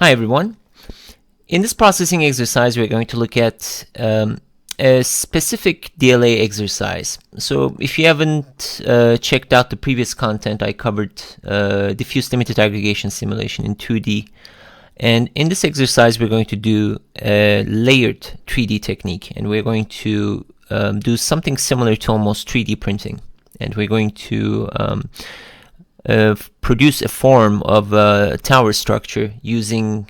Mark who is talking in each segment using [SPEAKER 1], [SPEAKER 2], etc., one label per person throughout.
[SPEAKER 1] Hi everyone. In this processing exercise, we're going to look at a specific DLA exercise. So if you haven't checked out the previous content, I covered diffuse limited aggregation simulation in 2D. And in this exercise, we're going to do a layered 3D technique. And we're going to do something similar to almost 3D printing. And we're going to produce a form of a tower structure using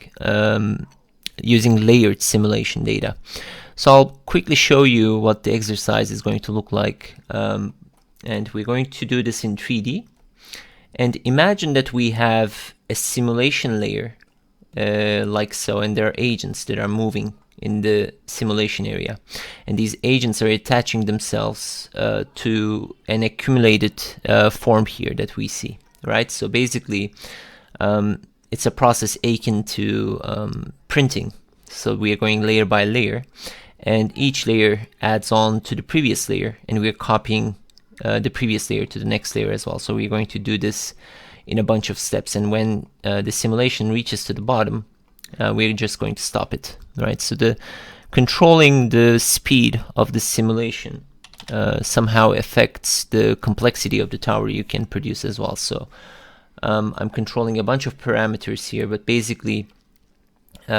[SPEAKER 1] layered simulation data. So I'll quickly show you what the exercise is going to look like, and we're going to do this in 3D. And imagine that we have a simulation layer like so, and there are agents that are moving in the simulation area, and these agents are attaching themselves to an accumulated form here that we see, right? So basically it's a process akin to printing. So we are going layer by layer, and each layer adds on to the previous layer, and we're copying the previous layer to the next layer as well. So we're going to do this in a bunch of steps, and when the simulation reaches to the bottom, we're just going to stop it, right? So the controlling the speed of the simulation somehow affects the complexity of the tower you can produce as well. So I'm controlling a bunch of parameters here, but basically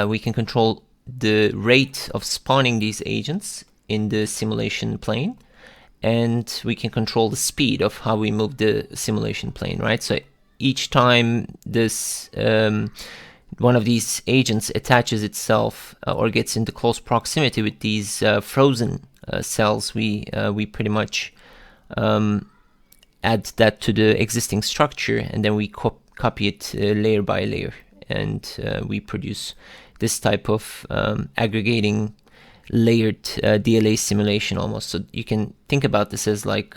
[SPEAKER 1] we can control the rate of spawning these agents in the simulation plane, and we can control the speed of how we move the simulation plane, right? So each time this one of these agents attaches itself or gets into close proximity with these frozen cells, we pretty much add that to the existing structure, and then we copy it layer by layer, and we produce this type of aggregating layered DLA simulation almost. So you can think about this as like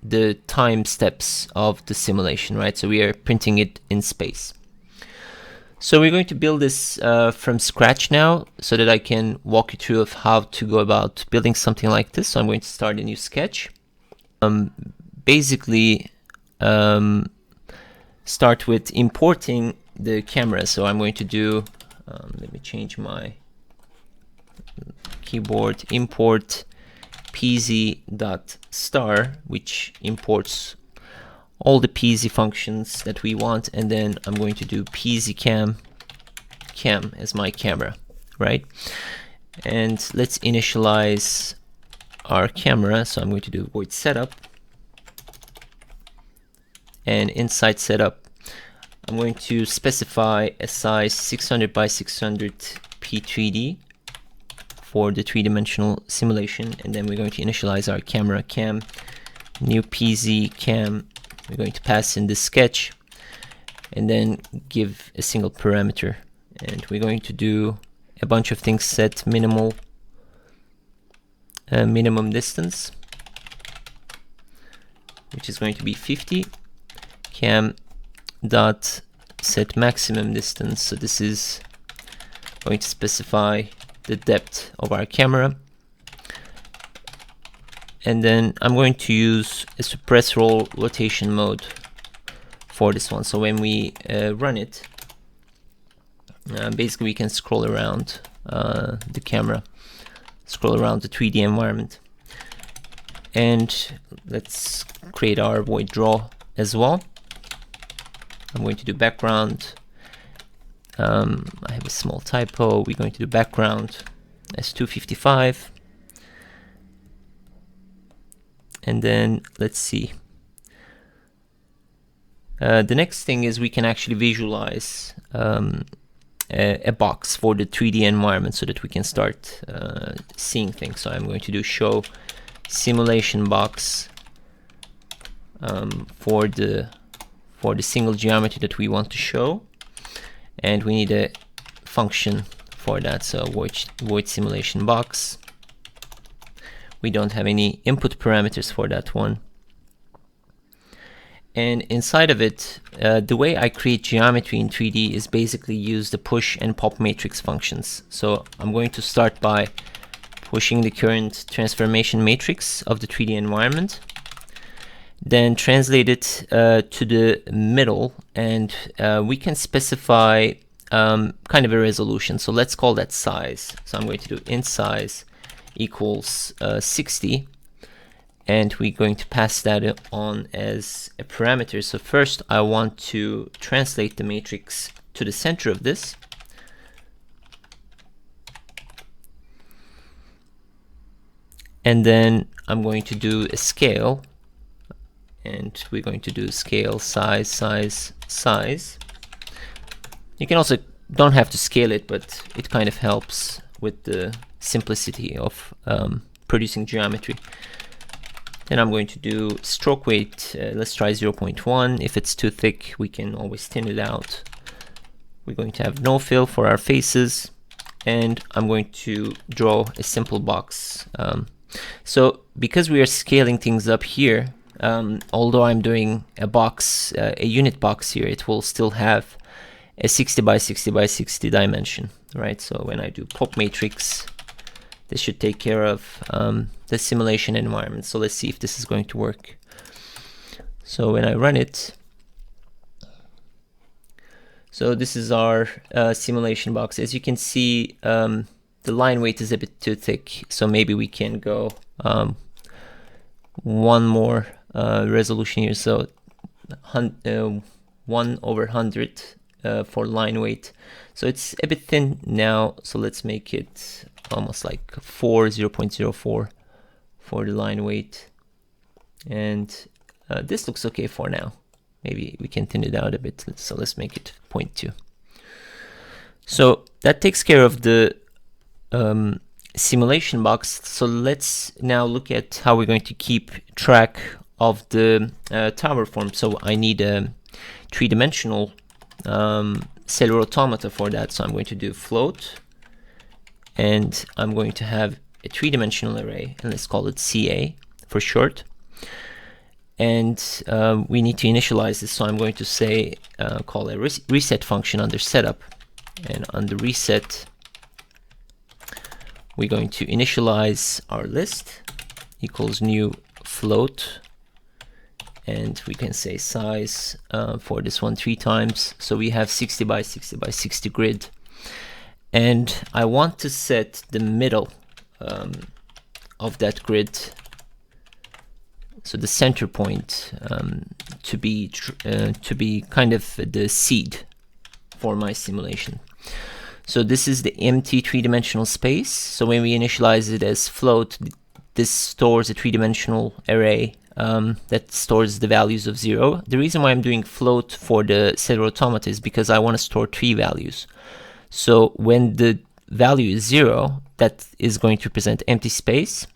[SPEAKER 1] the time steps of the simulation, right? So we are printing it in space. So we're going to build this from scratch now, so that I can walk you through of how to go about building something like this. So I'm going to start a new sketch. Basically start with importing the camera. So I'm going to do, let me change my keyboard, import pz.star, which imports all the pz functions that we want, and then I'm going to do pzcam as my camera, right? And let's initialize our camera. So I'm going to do void setup, and inside setup I'm going to specify a size 600 by 600 p3d for the three-dimensional simulation, and then we're going to initialize our camera cam, new pzcam. We're going to pass in the sketch and then give a single parameter, and we're going to do a bunch of things. Set minimum distance, which is going to be 50. Cam dot set maximum distance, so this is going to specify the depth of our camera. And then I'm going to use a suppress roll rotation mode for this one. So when we run it, basically we can scroll around the camera, scroll around the 3D environment. And let's create our void draw as well. I'm going to do background. I have a small typo. We're going to do background as 255. And then let's see. The next thing is we can actually visualize a box for the 3D environment, so that we can start seeing things. So I'm going to do show simulation box for the single geometry that we want to show, and we need a function for that. So void simulation box. We don't have any input parameters for that one. And inside of it, the way I create geometry in 3D is basically use the push and pop matrix functions. So I'm going to start by pushing the current transformation matrix of the 3D environment, then translate it to the middle, and we can specify kind of a resolution. So let's call that size. So I'm going to do int size equals 60, and we're going to pass that on as a parameter. So first I want to translate the matrix to the center of this. And then I'm going to do a scale, and we're going to do scale size, size, size. You can also don't have to scale it, but it kind of helps with the simplicity of producing geometry. Then I'm going to do stroke weight. Let's try 0.1. If it's too thick, we can always thin it out. We're going to have no fill for our faces, and I'm going to draw a simple box. So because we are scaling things up here, although I'm doing a box, a unit box here, it will still have a 60 by 60 by 60 dimension, right? So when I do pop matrix, this should take care of the simulation environment. So let's see if this is going to work. So when I run it, so this is our simulation box. As you can see, the line weight is a bit too thick, so maybe we can go one more resolution here. So 1/100 for line weight. So it's a bit thin now, so let's make it almost like 0.04 for the line weight. And this looks okay for now. Maybe we can thin it out a bit, so let's make it 0.2. So that takes care of the simulation box. So let's now look at how we're going to keep track of the tower form. So I need a three-dimensional cellular automata for that. So I'm going to do float, and I'm going to have a three-dimensional array, and let's call it CA for short. And we need to initialize this, so I'm going to say call a reset function under setup, and under reset we're going to initialize our list equals new float, and we can say size for this one 3 times. So we have 60 by 60 by 60 grid, and I want to set the middle of that grid, so the center point, to be kind of the seed for my simulation. So this is the empty three-dimensional space. So when we initialize it as float, this stores a three-dimensional array that stores the values of 0. The reason why I'm doing float for the cellular automata is because I want to store 3 values. So when the value is 0, that is going to represent empty space.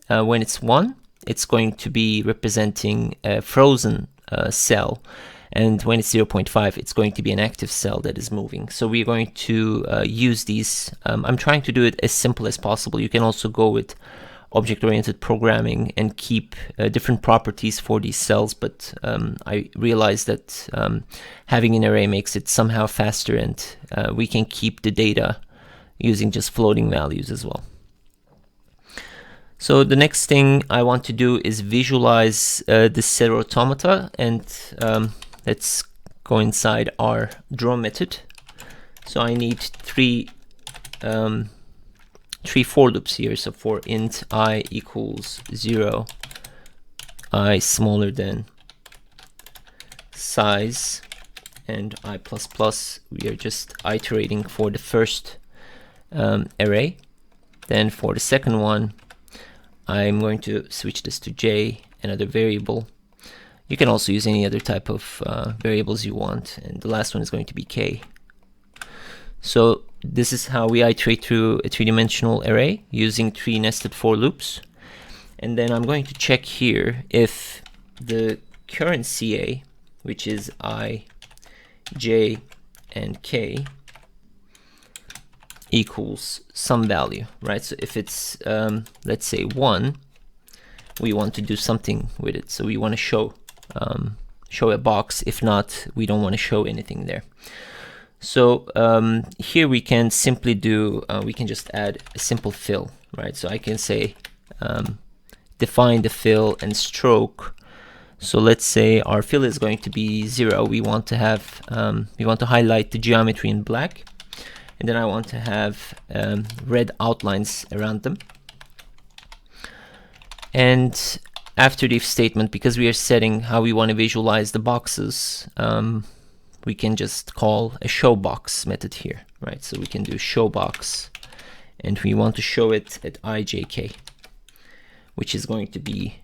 [SPEAKER 1] When it's 1, it's going to be representing a frozen cell, and when it's 0.5, it's going to be an active cell that is moving. So we're going to use these. I'm trying to do it as simple as possible. You can also go with object-oriented programming and keep different properties for these cells, but I realized that having an array makes it somehow faster, and we can keep the data using just floating values as well. So the next thing I want to do is visualize the cellular automata, and let's go inside our draw method. So I need three for loops here. So for int I equals 0, I smaller than size, and I plus plus, we are just iterating for the first array. Then for the second one, I'm going to switch this to j, another variable. You can also use any other type of variables you want, and the last one is going to be k. So this is how we iterate through a three-dimensional array using 3 nested for loops. And then I'm going to check here if the current CA, which is I, j, and k, equals some value, right? So if it's let's say 1, we want to do something with it. So we want to show a box. If not, we don't want to show anything there. So here we can simply do we can just add a simple fill, right? So I can say define the fill and stroke So let's say our fill is going to be 0. We want to have we want to highlight the geometry in black, and then I want to have red outlines around them. And after the if statement, because we are setting how we want to visualize the boxes, we can just call a show box method here, right? So we can do show box, and we want to show it at ijk, which is going to be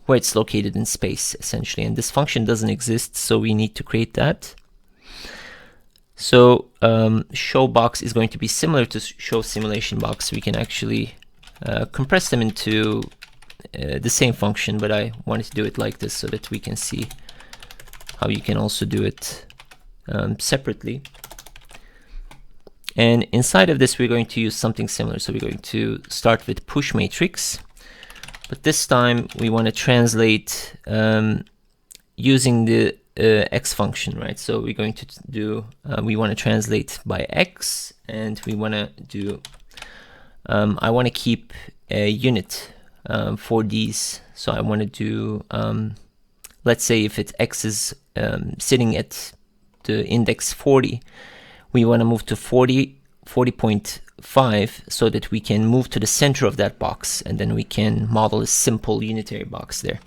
[SPEAKER 1] where it's located in space, essentially. And this function doesn't exist, so we need to create that. So show box is going to be similar to show simulation box. We can actually compress them into the same function, but I wanted to do it like this so that we can see how you can also do it separately. And inside of this, we're going to use something similar. So we're going to start with push matrix, but this time we want to translate using the x function, right? So we're going to do, we want to translate by x, and we want to do, I want to keep a unit for these. So I want to do, let's say if it's x is sitting at the index 40, we want to move to 40.5 so that we can move to the center of that box, and then we can model a simple unitary box there.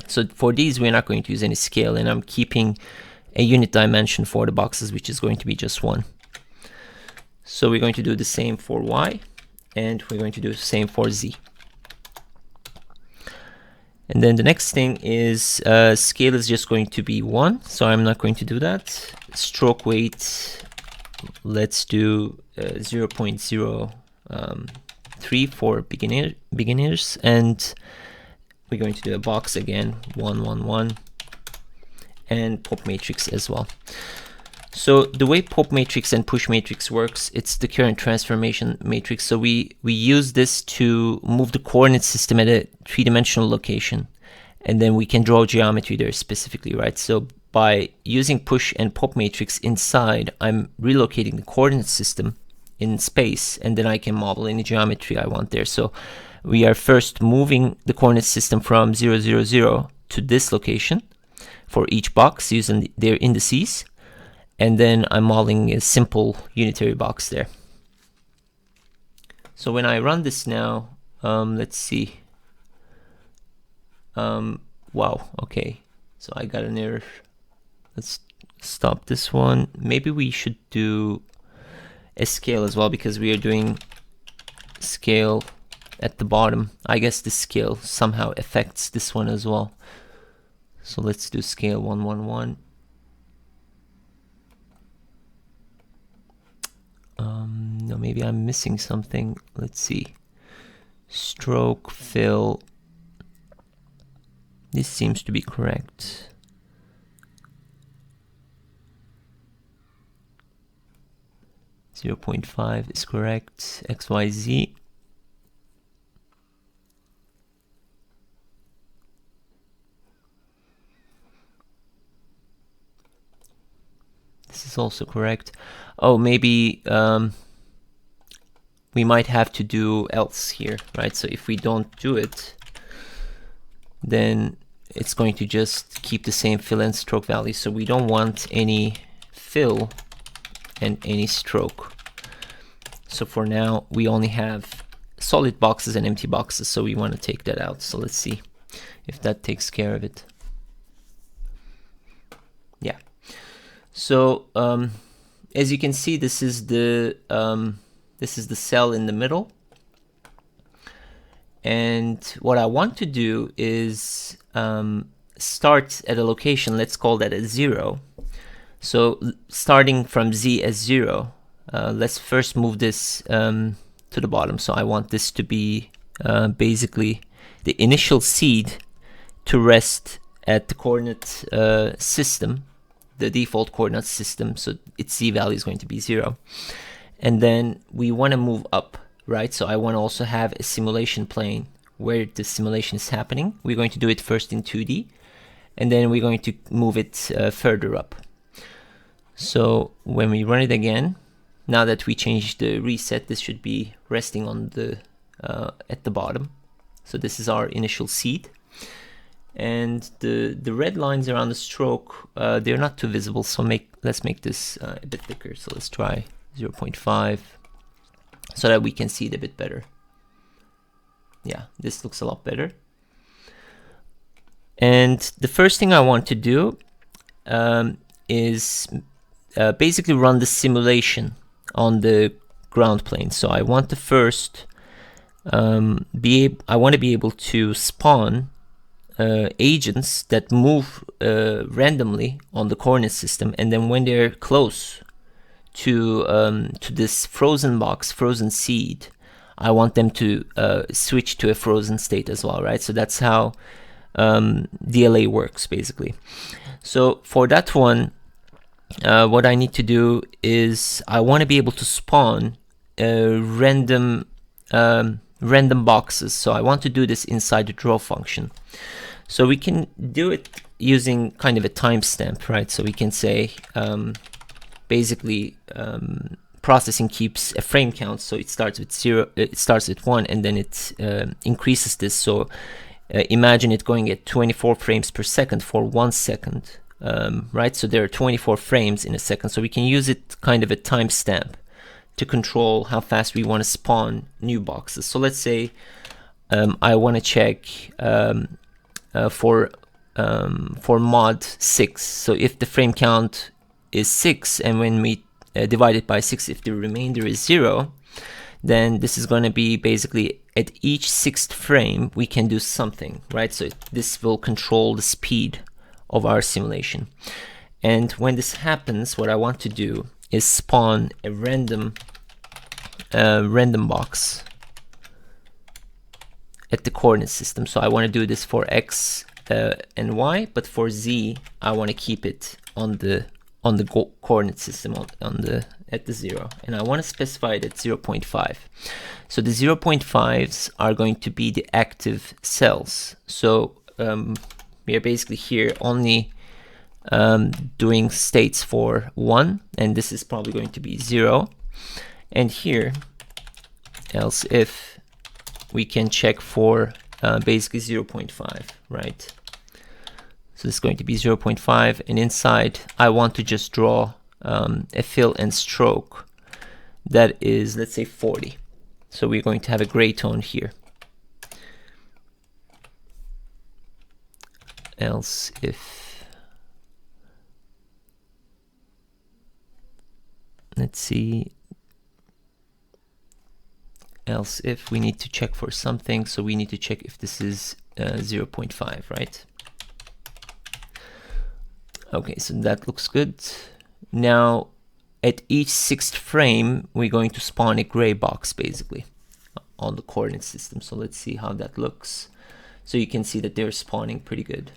[SPEAKER 1] So for these, we're not going to use any scale, and I'm keeping a unit dimension for the boxes, which is going to be just 1. So we're going to do the same for y, and we're going to do the same for z. And then the next thing is scale is just going to be 1, so I'm not going to do that. Stroke weight, let's do 0.03 for beginners, and we're going to do a box again, 1, 1, 1, and pop matrix as well. So the way pop matrix and push matrix works, it's the current transformation matrix. So we use this to move the coordinate system at a 3-dimensional location, and then we can draw geometry there specifically, right? So by using push and pop matrix inside, I'm relocating the coordinate system in space, and then I can model any geometry I want there. So we are first moving the coordinate system from 0, 0, 0 to this location for each box using their indices, and then I'm modeling a simple unitary box there. So when I run this now, let's see. Wow, okay, so I got an error. Let's stop this one. Maybe we should do a scale as well, because we are doing scale at the bottom. I guess the scale somehow affects this one as well. So let's do scale 1, 1, 1. No, maybe I'm missing something. Let's see. Stroke, fill. This seems to be correct. .5 is correct. XYZ. This is also correct. Oh, maybe we might have to do else here, right? So if we don't do it, then it's going to just keep the same fill and stroke value. So we don't want any fill and any stroke. So for now, we only have solid boxes and empty boxes, so we want to take that out. So let's see if that takes care of it. Yeah. So as you can see, this is the cell in the middle, and what I want to do is start at a location. Let's call that a 0. So starting from z as 0, let's first move this to the bottom. So I want this to be basically the initial seed to rest at the coordinate system, the default coordinate system. So its z value is going to be 0. And then we want to move up, right? So I want to also have a simulation plane where the simulation is happening. We're going to do it first in 2D, and then we're going to move it further up. So when we run it again, now that we changed the reset, this should be resting on the at the bottom. So this is our initial seed. and the red lines around the stroke, they're not too visible, so let's make this a bit thicker. So let's try 0.5 so that we can see it a bit better. Yeah, this looks a lot better. And the first thing I want to do is basically run the simulation on the ground plane. So I want to first I want to be able to spawn agents that move randomly on the coordinate system, and then when they're close to this frozen box, frozen seed, I want them to switch to a frozen state as well, right? So that's how DLA works basically. So for that one, what I need to do is I want to be able to spawn random boxes. So I want to do this inside the draw function. So we can do it using kind of a timestamp, right? So we can say basically processing keeps a frame count, so it starts with 0, it starts with 1, and then it increases this. So imagine it going at 24 frames per second for 1 second, right? So there are 24 frames in a second. So we can use it kind of a timestamp to control how fast we want to spawn new boxes. So let's say I want to check for mod 6. So if the frame count is 6, and when we divide it by 6, if the remainder is 0, then this is going to be basically at each 6th frame we can do something, right? So this will control the speed of our simulation. And when this happens, what I want to do is spawn a random box at the coordinate system. So I want to do this for x and y, but for z I want to keep it on the coordinate system at the 0, and I want to specify it at 0.5. So the 0.5s are going to be the active cells. So we are basically here only doing states for 1, and this is probably going to be 0. And here, else if we can check for basically 0.5, right? So this is going to be 0.5, and inside I want to just draw a fill and stroke that is, let's say, 40. So we're going to have a gray tone here. Else if, let's see, else if we need to check for something, so we need to check if this is 0.5, right? Okay, so that looks good. Now at each 6th frame we're going to spawn a gray box basically on the coordinate system. So let's see how that looks. So you can see that they're spawning pretty good.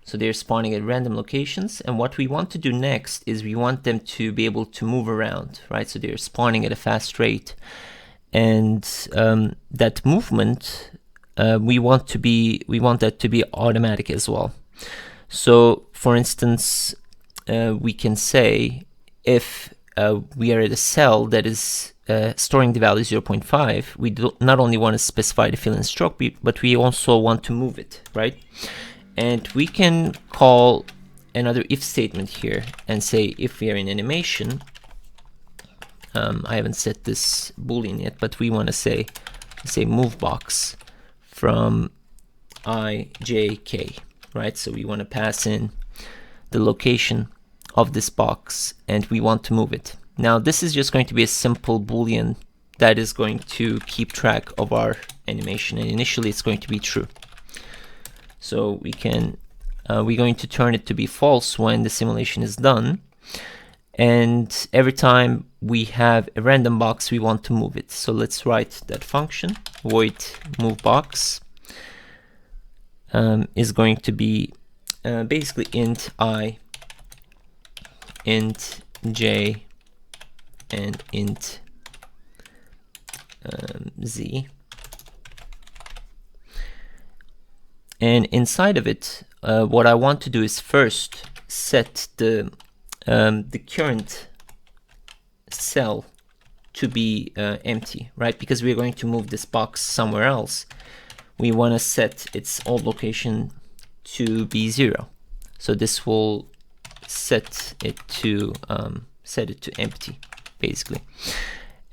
[SPEAKER 1] So they're spawning at random locations, and what we want to do next is we want them to be able to move around, right? So they're spawning at a fast rate, and that movement we want that to be automatic as well. So for instance, we can say if we are at a cell that is storing the value 0.5, we not only want to specify the fill and stroke, but we also want to move it, right? And we can call another if statement here and say if we are in animation, I haven't set this boolean yet, but we want to say move box from I, J, K, right? So we want to pass in the location of this box and we want to move it. Now this is just going to be a simple boolean that is going to keep track of our animation, and initially it's going to be true. So we can we're going to turn it to be false when the simulation is done, and every time we have a random box we want to move it. So let's write that function. Void move box is going to be basically int I, int j, and int z. And inside of it, what I want to do is first set the current cell to be empty, right? Because we're going to move this box somewhere else. we want to set its old location to be 0. So this will set it to empty, basically.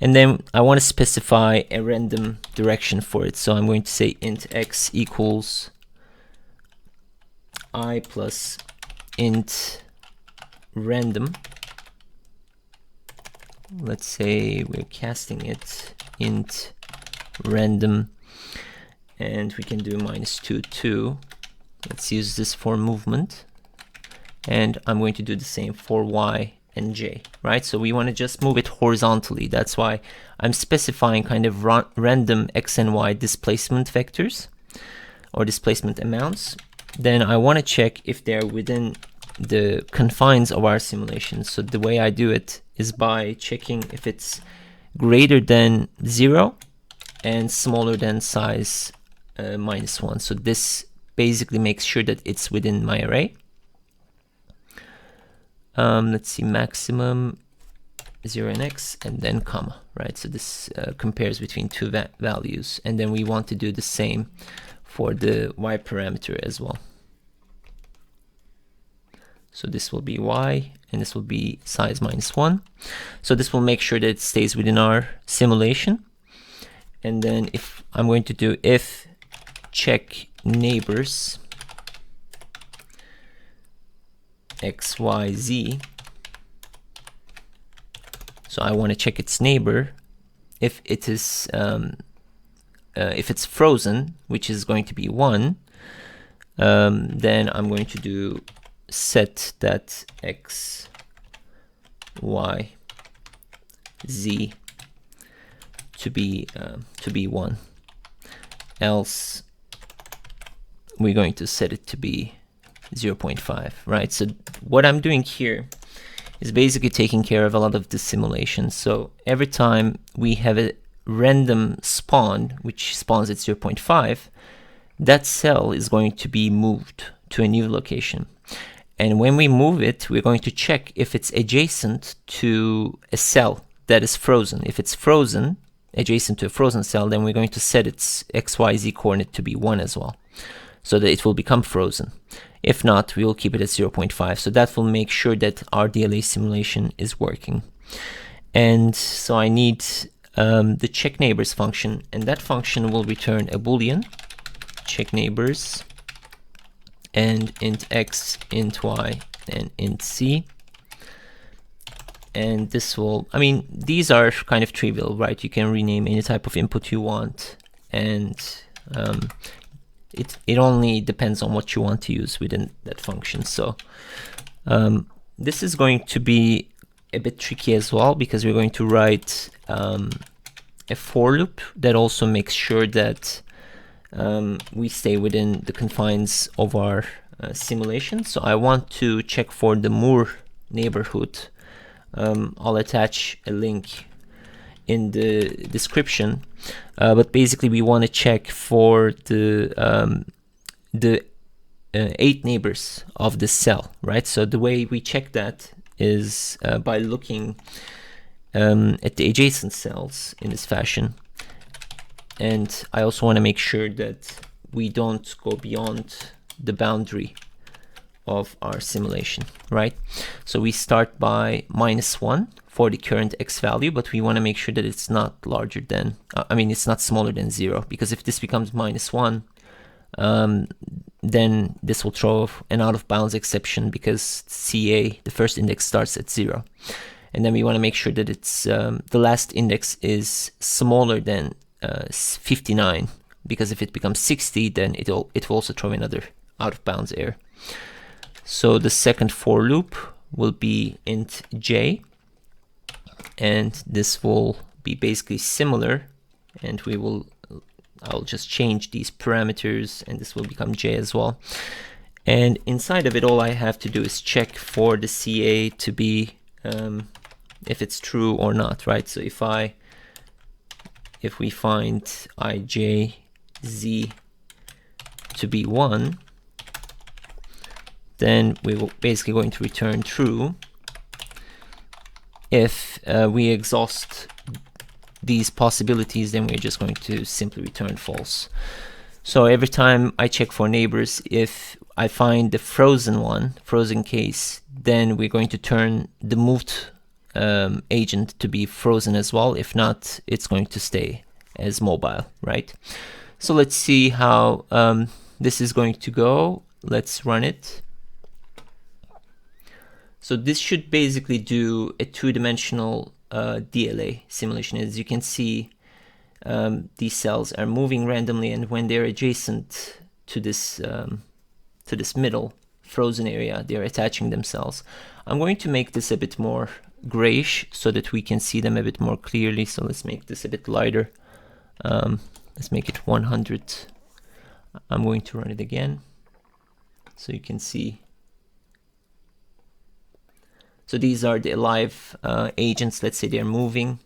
[SPEAKER 1] And then I want to specify a random direction for it. So I'm going to say int x equals I plus int random. Let's say we're casting it int random, and we can do -2, 2. Let's use this for movement, and I'm going to do the same for y and j, right? So we want to just move it horizontally. That's why I'm specifying kind of random x and y displacement vectors or displacement amounts. Then I want to check if they're within the confines of our simulation. So the way I do it is by checking if it's greater than 0 and smaller than size -1. So this basically makes sure that it's within my array. Let's see, maximum 0 and x, and then comma, right? So this compares between two values, and then we want to do the same for the y parameter as well. So this will be y, and this will be size -1. So this will make sure that it stays within our simulation. And then if I'm going to do if check neighbors x, y, z. So I want to check its neighbor. If it is if it's frozen, which is going to be 1, then I'm going to do set that x, y, z to be 1. Else we're going to set it to be 0.5, right? So what I'm doing here is basically taking care of a lot of the simulation. So every time we have a random spawn, which spawns at 0.5, that cell is going to be moved to a new location. And when we move it, we're going to check if it's adjacent to a cell that is frozen. If it's frozen, adjacent to a frozen cell, then we're going to set its XYZ coordinate to be 1 as well, so that it will become frozen. If not, we will keep it at 0.5. So that will make sure that our DLA simulation is working. And so I need the check neighbors function, and that function will return a boolean, check neighbors, and int x, int y, and int z. And this will, I mean, these are kind of trivial, right? You can rename any type of input you want, and it only depends on what you want to use within that function. So this is going to be a bit tricky as well, because we're going to write a for loop that also makes sure that we stay within the confines of our simulation. So I want to check for the Moore neighborhood. I'll attach a link in the description, but basically we want to check for the 8 neighbors of the cell, right? So the way we check that is by looking at the adjacent cells in this fashion. And I also want to make sure that we don't go beyond the boundary of our simulation, right? So we start by -1 for the current x value, but we want to make sure that it's not larger than, it's not smaller than 0, because if this becomes -1, then this will throw an out of bounds exception, because CA, the first index, starts at 0. And then we want to make sure that it's the last index is smaller than 59, because if it becomes 60, then it will also throw another out of bounds error. So the second for loop will be int j, and this will be basically similar, and I'll just change these parameters, and this will become j as well. And inside of it, all I have to do is check for the CA to be if it's true or not, right? So if we find ijz to be 1, then we will basically going to return true. If we exhaust these possibilities, then we're just going to simply return false. So every time I check for neighbors, if I find the frozen case, then we're going to turn the moved agent to be frozen as well. If not, it's going to stay as mobile, right? So let's see how this is going to go. Let's run it. So this should basically do a two-dimensional DLA simulation. As you can see, these cells are moving randomly, and when they're adjacent to this middle frozen area, they're attaching themselves. I'm going to make this a bit more grayish so that we can see them a bit more clearly. So let's make this a bit lighter. Let's make it 100. I'm going to run it again so you can see. So these are the alive agents. Let's say they're moving,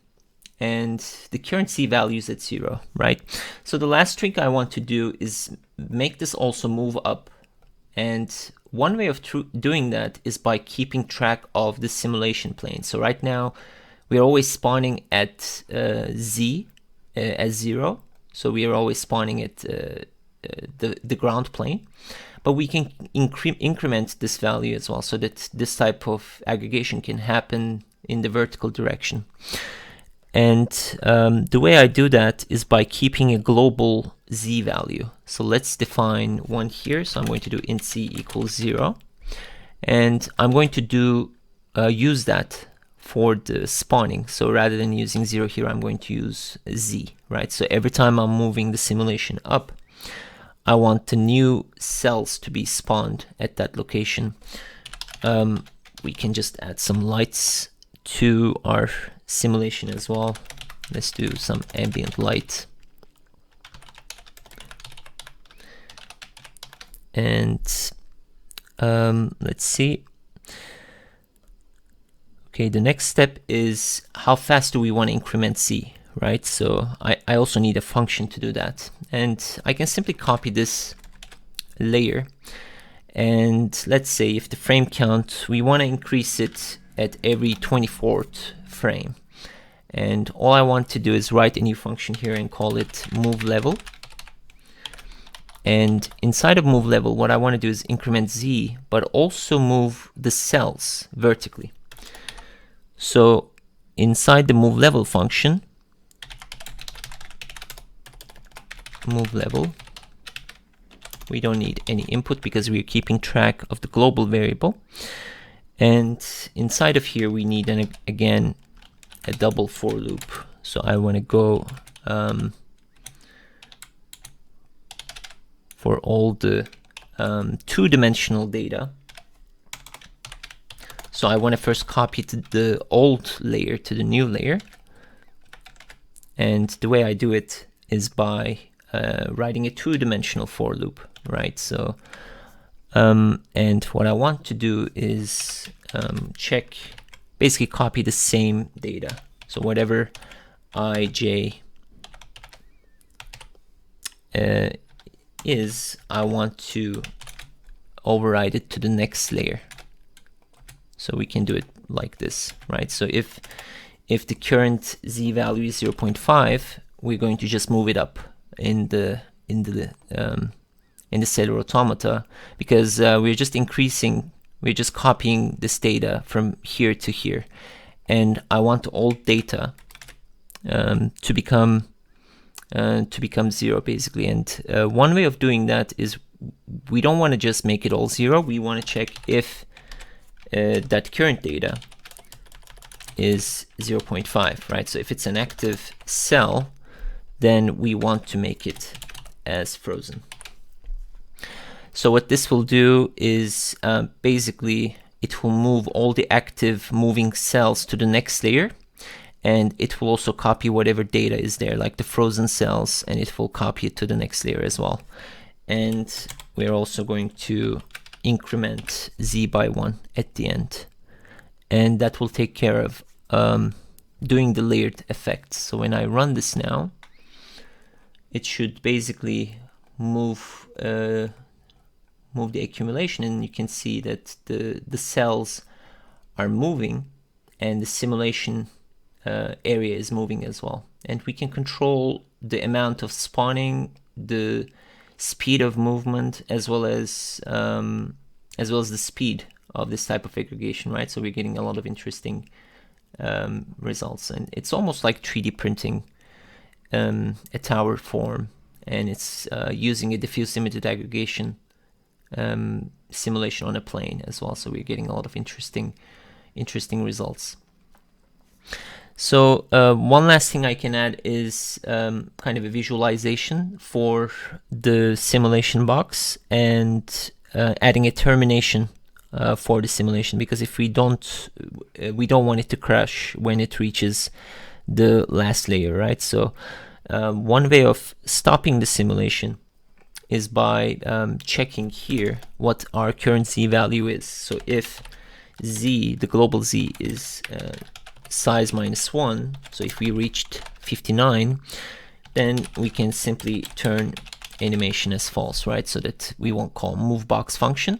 [SPEAKER 1] and the current C value is at 0, right? So the last trick I want to do is make this also move up. And one way of doing that is by keeping track of the simulation plane. So right now, we're always spawning at Z as 0. So we are always spawning at the ground plane. But we can increment this value as well, so that this type of aggregation can happen in the vertical direction. And the way I do that is by keeping a global Z value. So let's define one here. So I'm going to do int C equals 0. And I'm going to use that for the spawning. So rather than using 0 here, I'm going to use Z, right? So every time I'm moving the simulation up, I want the new cells to be spawned at that location. We can just add some lights to our simulation as well. Let's do some ambient light. And let's see. Okay, the next step is how fast do we want to increment C, right? So I also need a function to do that. And I can simply copy this layer. And let's say if the frame count, we want to increase it at every 24th frame. And all I want to do is write a new function here and call it move level. And inside of move level, what I want to do is increment Z, but also move the cells vertically. So inside the move level function, move level, we don't need any input because we're keeping track of the global variable. And inside of here, we need, again, a double for loop. So I want to go for all the two-dimensional data. So I want to first copy to the old layer to the new layer. And the way I do it is by writing a two-dimensional for loop, right? So, and what I want to do is check, basically copy the same data. So whatever ij is, I want to override it to the next layer. So we can do it like this, right? So if the current Z value is 0.5, we're going to just move it up in the cellular automata, because we're just copying this data from here to here, and I want all data to become 0 basically. And one way of doing that is we don't want to just make it all 0. We want to check if that current data is 0.5, right? So if it's an active cell, then we want to make it as frozen. So what this will do is basically it will move all the active moving cells to the next layer, and it will also copy whatever data is there, like the frozen cells, and it will copy it to the next layer as well. And we're also going to increment Z by 1 at the end, and that will take care of doing the layered effects. So when I run this now, it should basically move the accumulation, and you can see that the cells are moving, and the simulation area is moving as well. And we can control the amount of spawning, the speed of movement, as well as the speed of this type of aggregation, right? So we're getting a lot of interesting results, and it's almost like 3D printing a tower form, and it's using a diffuse limited aggregation simulation on a plane as well. So we're getting a lot of interesting results. So one last thing I can add is kind of a visualization for the simulation box, and adding a termination for the simulation, because if we don't want it to crash when it reaches the last layer, right? So one way of stopping the simulation is by checking here what our current z value is. So if z, the global z, is size -1, so if we reached 59, then we can simply turn animation as false, right? So that we won't call movebox function.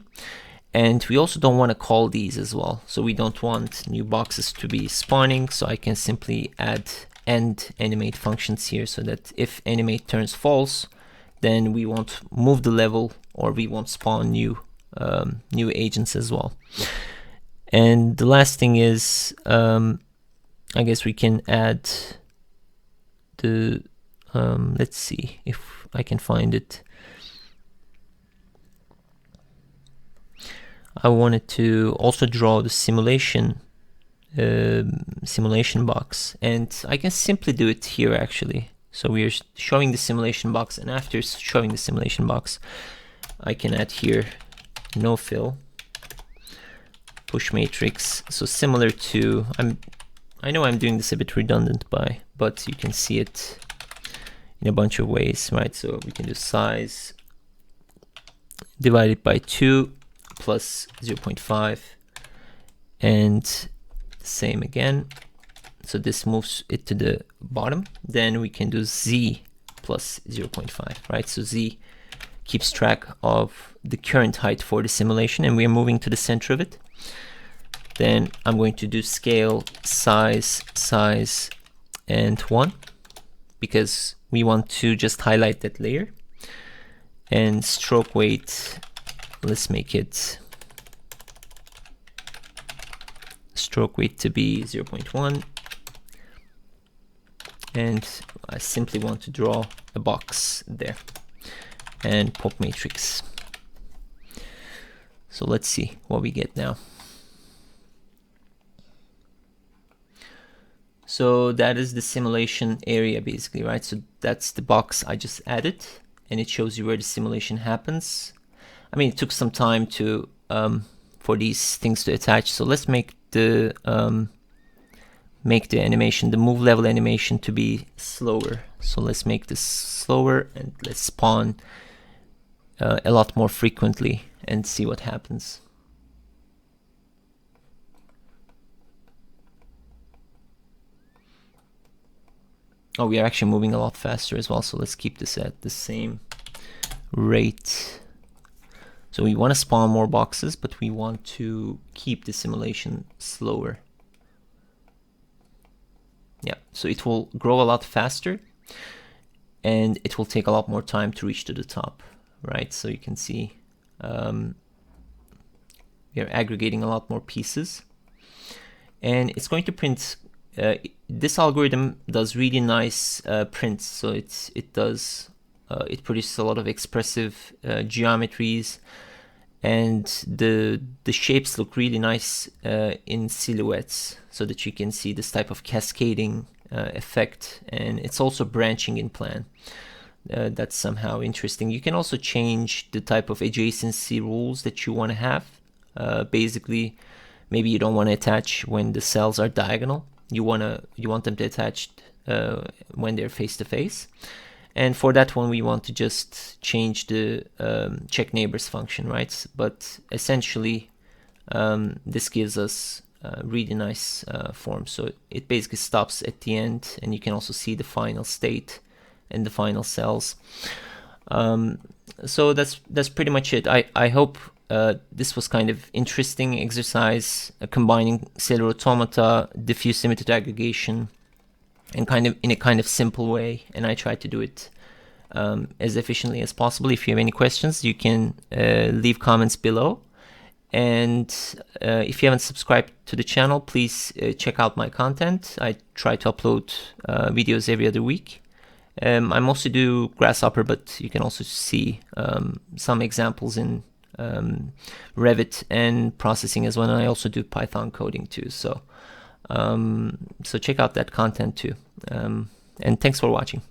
[SPEAKER 1] And we also don't want to call these as well. So we don't want new boxes to be spawning. So I can simply add end animate functions here, so that if animate turns false, then we won't move the level, or we won't spawn new agents as well. And the last thing is, I guess we can add the, let's see if I can find it. I wanted to also draw the simulation box, and I can simply do it here actually. So we are showing the simulation box, and after showing the simulation box, I can add here no fill, push matrix. So similar to, I know I'm doing this a bit redundant but you can see it in a bunch of ways, right? So we can do size divided by 2 plus 0.5, and same again. So this moves it to the bottom. Then we can do z plus 0.5, right? So z keeps track of the current height for the simulation, and we are moving to the center of it. Then I'm going to do scale, size, and 1, because we want to just highlight that layer. And stroke weight, let's make it stroke weight to be 0.1. And I simply want to draw a box there, and pop matrix. So let's see what we get now. So that is the simulation area basically, right? So that's the box I just added, and it shows you where the simulation happens. I mean, it took some time to for these things to attach. So let's make the animation, the move level animation, to be slower. So let's make this slower, and let's spawn a lot more frequently and see what happens. Oh, we are actually moving a lot faster as well. So let's keep this at the same rate. So we want to spawn more boxes, but we want to keep the simulation slower. Yeah, so it will grow a lot faster, and it will take a lot more time to reach to the top, right? So you can see we are aggregating a lot more pieces, and it's going to print. This algorithm does really nice prints, so it produces a lot of expressive geometries, and the shapes look really nice in silhouettes, so that you can see this type of cascading effect, and it's also branching in plan. That's somehow interesting. You can also change the type of adjacency rules that you want to have. Basically, maybe you don't want to attach when the cells are diagonal. You want them to attach when they're face to face. And for that one, we want to just change the check neighbors function, right? But essentially, this gives us really nice form. So it basically stops at the end, and you can also see the final state and the final cells. So that's pretty much it. I hope this was kind of interesting exercise, combining Cellular Automata, diffuse limited aggregation, and kind of in a kind of simple way. And I tried to do it as efficiently as possible. If you have any questions, you can leave comments below. And if you haven't subscribed to the channel, please check out my content. I try to upload videos every other week. I mostly do Grasshopper, but you can also see some examples in Revit and processing as well. And I also do Python coding too. So check out that content too. And thanks for watching.